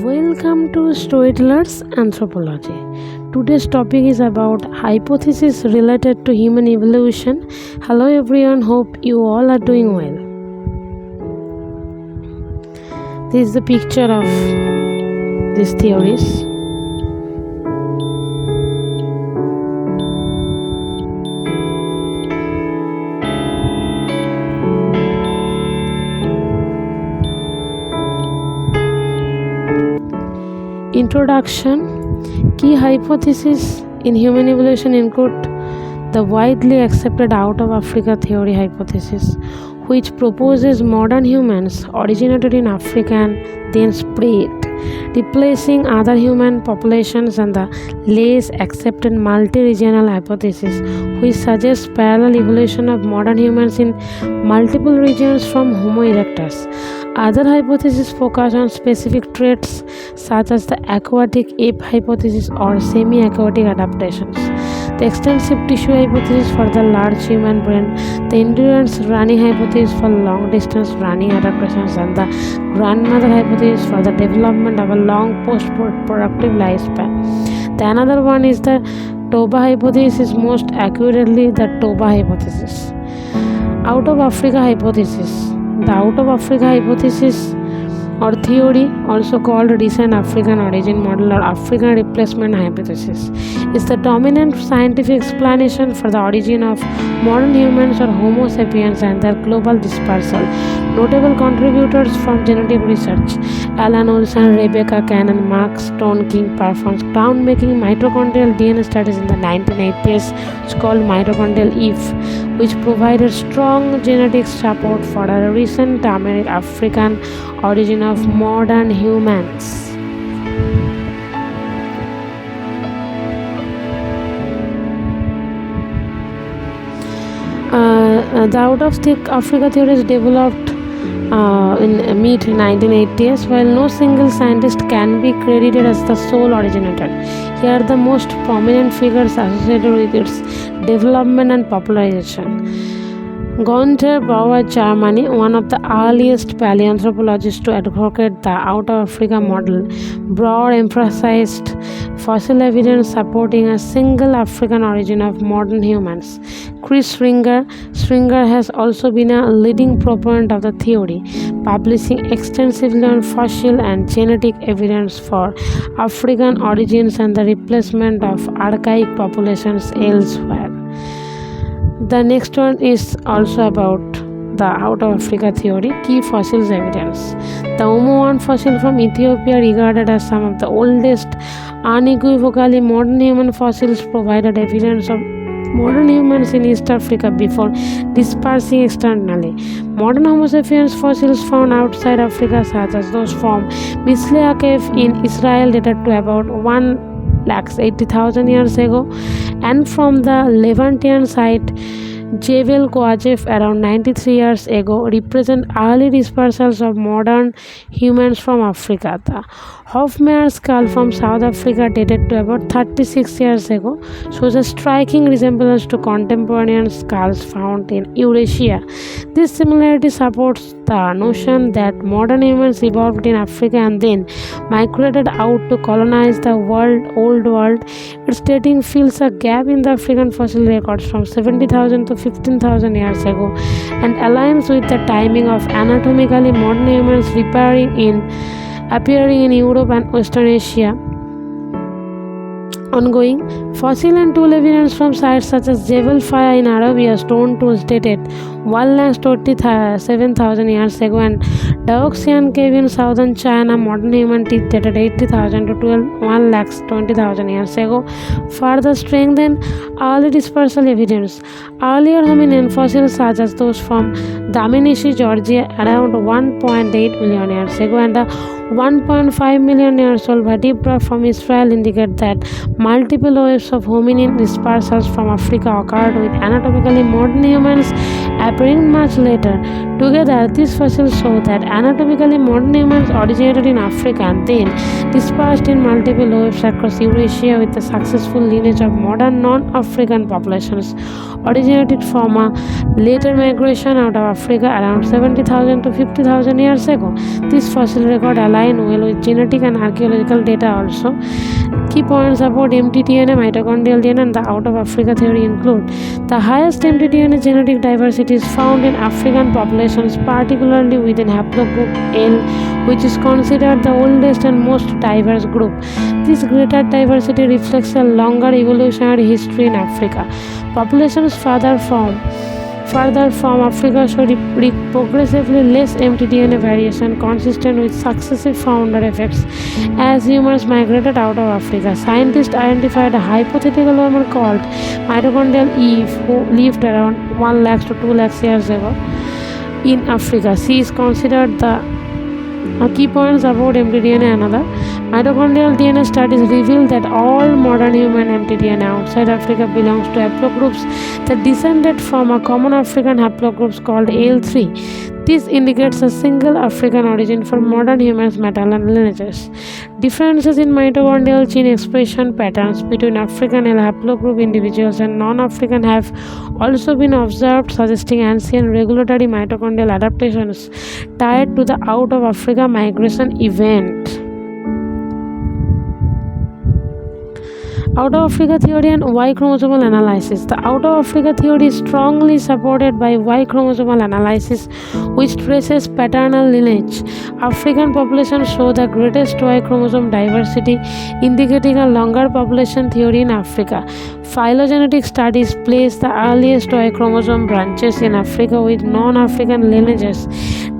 Welcome to Storytellers Anthropology. Today's topic is about hypotheses related to human evolution. Hello everyone, hope you all are doing well. This is the picture of these theories. Introduction. Key hypotheses in human evolution include the widely accepted out of Africa theory hypothesis, which proposes modern humans originated in Africa and then spread, replacing other human populations, and the less accepted multi-regional hypothesis, which suggests parallel evolution of modern humans in multiple regions from Homo erectus. Other hypotheses focus on specific traits such as the aquatic ape hypothesis or semi-aquatic adaptations, the extensive tissue hypothesis for the large human brain, the endurance running hypothesis for long-distance running adaptations, and the grandmother hypothesis for the development of a long post-productive lifespan. The another one is the Toba hypothesis, is most accurately the Toba hypothesis. Out of Africa hypothesis. The out of Africa hypothesis or theory, also called recent African origin model or African replacement hypothesis, is the dominant scientific explanation for the origin of modern humans or Homo sapiens and their global dispersal. Notable contributors from genetic research: Alan Olson, Rebecca Cannon, Mark Stone King performed groundbreaking mitochondrial DNA studies in the 1980s, which called mitochondrial Eve, which provided strong genetic support for a recent African origin of modern humans. The out of Africa theory is developed in mid-1980s, while no single scientist can be credited as the sole originator. Here are the most prominent figures associated with its development and popularization. Gunther Bauer, Germany, one of the earliest paleoanthropologists to advocate the out of Africa model. Bauer emphasized fossil evidence supporting a single African origin of modern humans. Chris Stringer has also been a leading proponent of the theory, publishing extensively on fossil and genetic evidence for African origins and the replacement of archaic populations elsewhere. The next one is also about the out of Africa theory, key fossils evidence. The Homo 1 fossil from Ethiopia, regarded as some of the oldest unequivocally modern human fossils, provided evidence of modern humans in East Africa before dispersing externally. Modern Homo sapiens fossils found outside Africa, such as those from Mislea Cave in Israel, dated to about 180,000 years ago, and from the Levantian site Jebel Kouajef around 93 years ago, represent early dispersals of modern humans from Africa. The Hofmeyr skull from South Africa, dated to about 36 years ago, shows a striking resemblance to contemporary skulls found in Eurasia. This similarity supports the notion that modern humans evolved in Africa and then migrated out to colonize the old world. Its dating fills a gap in the African fossil records from 70,000 to 15,000 years ago and aligns with the timing of anatomically modern humans appearing in Europe and Western Asia. Ongoing fossil and tool evidence from sites such as Jebel Faya in Arabia, stone tools dated 1,27,000 years ago, and Daoxian Cave in southern China, modern human teeth dated 80,000 to 1,20,000 years ago, further strengthen early dispersal evidence. Earlier hominin fossils such as those from Damenisi, Georgia, around 1.8 million years ago, and 1.5 million years old vertebra from Israel indicate that multiple waves of hominin dispersals from Africa occurred, with anatomically modern humans appearing much later. Together, these fossils show that anatomically modern humans originated in Africa and then dispersed in multiple waves across Eurasia, with the successful lineage of modern non-African populations originated from a later migration out of Africa around 70,000 to 50,000 years ago. This fossil record aligns well with genetic and archaeological data also. Key points about mtDNA, mitochondrial DNA, and the out of Africa theory include: the highest mtDNA genetic diversity is found in African populations, particularly within haplogroup L, which is considered the oldest and most diverse group. This greater diversity reflects a longer evolutionary history in Africa. Populations further from Africa show progressively less mtDNA variation consistent with successive founder effects as humans migrated out of Africa. Scientists identified a hypothetical woman called mitochondrial Eve who lived around 1 lakh to 2 lakh years ago in Africa. She is considered the key points about mtDNA. Another mitochondrial DNA studies reveal that all modern human mtDNA outside Africa belongs to haplogroups that descended from a common African haplogroups called L3. This indicates a single African origin for modern humans' maternal lineages. Differences in mitochondrial gene expression patterns between African L haplogroup individuals and non-African have also been observed, suggesting ancient regulatory mitochondrial adaptations tied to the out of Africa migration event. Out of Africa theory and Y chromosomal analysis. The out of Africa theory is strongly supported by Y chromosomal analysis, which traces paternal lineage. African populations show the greatest Y chromosome diversity, indicating a longer population theory in Africa. Phylogenetic studies place the earliest Y chromosome branches in Africa with non-African lineages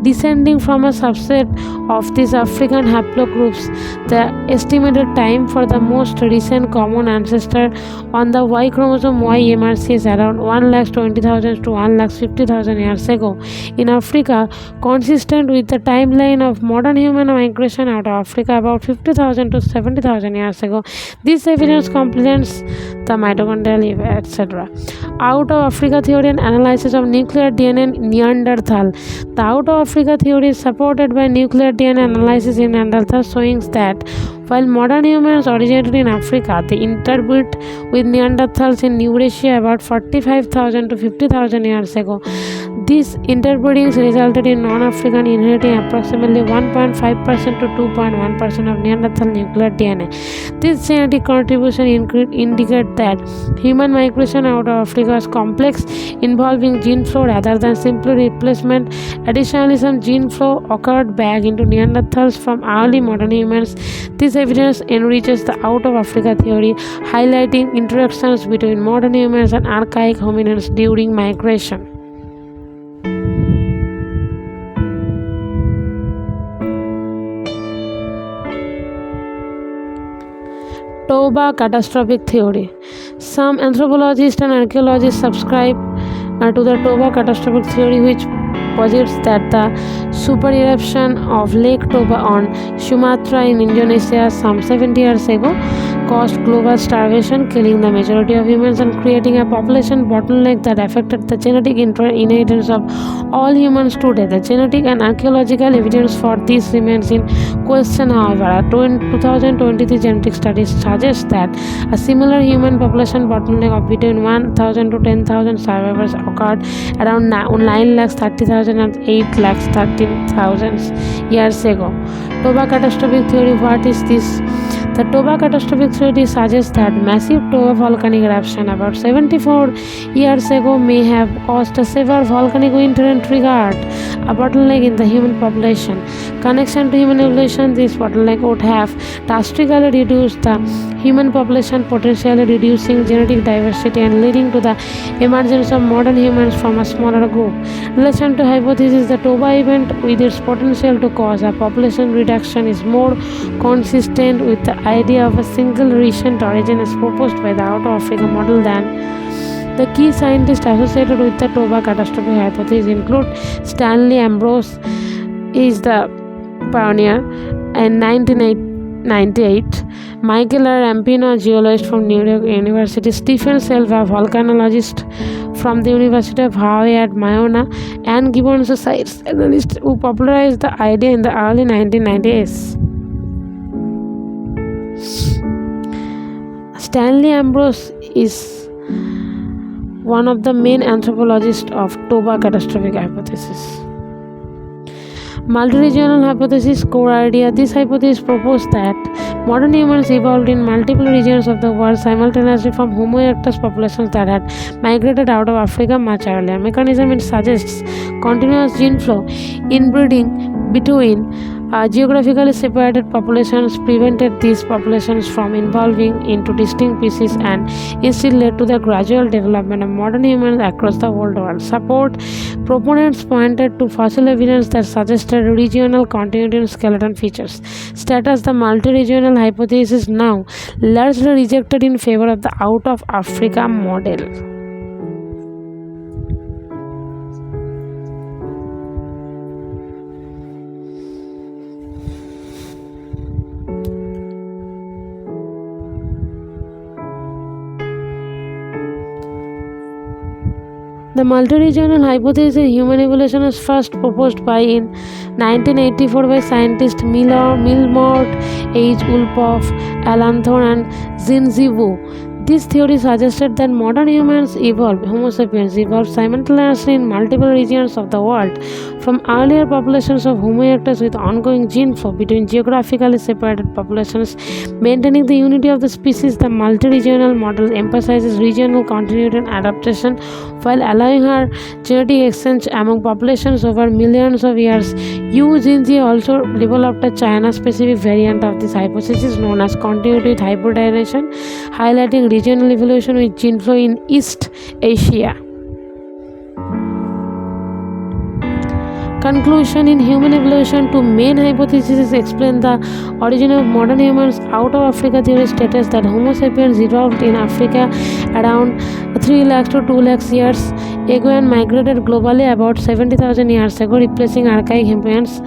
descending from a subset of these African haplogroups. The estimated time for the most recent common ancestor on the Y chromosome YMRC is around 1,20,000 to 1,50,000 years ago in Africa, consistent with the timeline of modern human migration out of Africa about 50,000 to 70,000 years ago. This evidence complements the mitochondrial etc. Out of Africa theory and analysis of nuclear DNA in Neanderthal. The out of Africa theory is supported by nuclear DNA analysis in Neanderthal, showing that while modern humans originated in Africa, they interbred with Neanderthals in Eurasia about 45,000 to 50,000 years ago. These interbreedings resulted in non-African inheriting approximately 1.5% to 2.1% of Neanderthal nuclear DNA. This genetic contribution indicate that human migration out of Africa was complex, involving gene flow rather than simply replacement. Additionally, some gene flow occurred back into Neanderthals from early modern humans. This evidence enriches the out of Africa theory, highlighting interactions between modern humans and archaic hominins during migration. Toba catastrophic theory. Some anthropologists and archaeologists subscribe to the Toba catastrophic theory, which posits that the super eruption of Lake Toba on Sumatra in Indonesia some 70 years ago caused global starvation, killing the majority of humans and creating a population bottleneck that affected the genetic inheritance of all humans today. The genetic and archaeological evidence for this remains in question, however. A 2023 genetic study suggests that a similar human population bottleneck of between 1,000 to 10,000 survivors occurred around 9,30,000 and 8,13,000 years ago. Toba catastrophic theory. What is this? The Toba catastrophic theory suggests that massive Toba volcanic eruption about 74 years ago may have caused a severe volcanic winter and triggered a bottleneck in the human population. Connection to human evolution. This bottleneck would have drastically reduced the human population, potentially reducing genetic diversity and leading to the emergence of modern humans from a smaller group. In relation to hypothesis, the Toba event with its potential to cause a population reduction is more consistent with the idea of a single recent origin as proposed by the out of Africa model than the key scientists associated with the Toba catastrophe hypothesis include Stanley Ambrose is the pioneer in 1998, Michael R. Rampino, a geologist from New York University, Stephen Selva, a volcanologist from the University of Hawaii at Maiona, and Gibbons, a science analyst who popularized the idea in the early 1990s. Stanley Ambrose is one of the main anthropologists of Toba catastrophic hypothesis. Multi-regional hypothesis core idea. This hypothesis proposed that modern humans evolved in multiple regions of the world simultaneously from Homo erectus populations that had migrated out of Africa much earlier. Mechanism it suggests continuous gene flow, inbreeding between geographically separated populations prevented these populations from evolving into distinct species and instead led to the gradual development of modern humans across the whole world. Support proponents pointed to fossil evidence that suggested regional continuity in skeleton features. Status the multi-regional hypothesis is now largely rejected in favor of the out of Africa model. The multi-regional hypothesis in human evolution was first proposed in 1984 by scientists Milmort, H. Ulpov, Alanthon, and Xinzi Wu. This theory suggested that modern humans Homo sapiens evolved simultaneously in multiple regions of the world from earlier populations of Homo erectus with ongoing gene flow between geographically separated populations, maintaining the unity of the species. The multi-regional model emphasizes regional continuity and adaptation while allowing her genetic exchange among populations over millions of years. Yu Jinji also developed a China-specific variant of this hypothesis known as continuity with hybridization, highlighting regional evolution with gene flow in East Asia. Conclusion in human evolution, two main hypotheses explain the origin of modern humans. Out of Africa theory states that Homo sapiens evolved in Africa around 3 lakhs to 2 lakhs years ago and migrated globally about 70,000 years ago, replacing archaic humans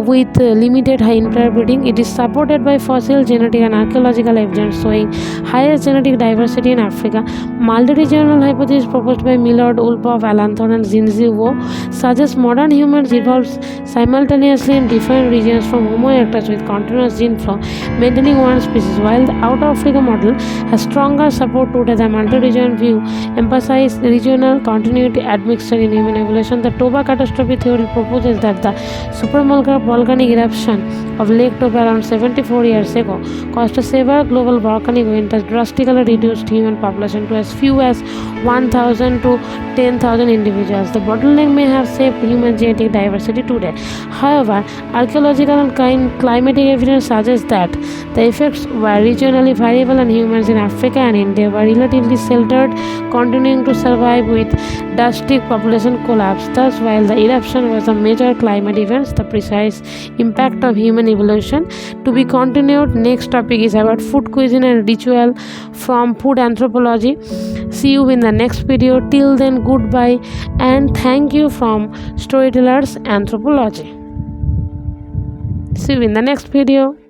with limited high interbreeding. It is supported by fossil, genetic, and archaeological evidence showing higher genetic diversity in Africa. Multi-regional hypothesis proposed by Millard, Ulpov, Alanthon, and Xinzi Wu suggests modern humans evolved simultaneously in different regions from Homo erectus with continuous gene flow, maintaining one species, while the out of Africa model has stronger support today. The multi-regional view emphasizes regional continuity admixture in human evolution. The Toba catastrophe theory proposes that the volcanic eruption of Lake Toba around 74 years ago caused a severe global volcanic event that drastically reduced human population to as few as 1,000 to 10,000 individuals. The bottleneck may have saved human genetic diversity today. However, archaeological and climatic evidence suggests that the effects were regionally variable and humans in Africa and India were relatively sheltered, continuing to survive with drastic population collapse. Thus, while the eruption was a major climate event, the precise impact of human evolution to be continued. Next topic is about food, cuisine, and ritual from food anthropology. See you in the next video. Till then, goodbye and thank you from Storytellers Anthropology. See you in the next video.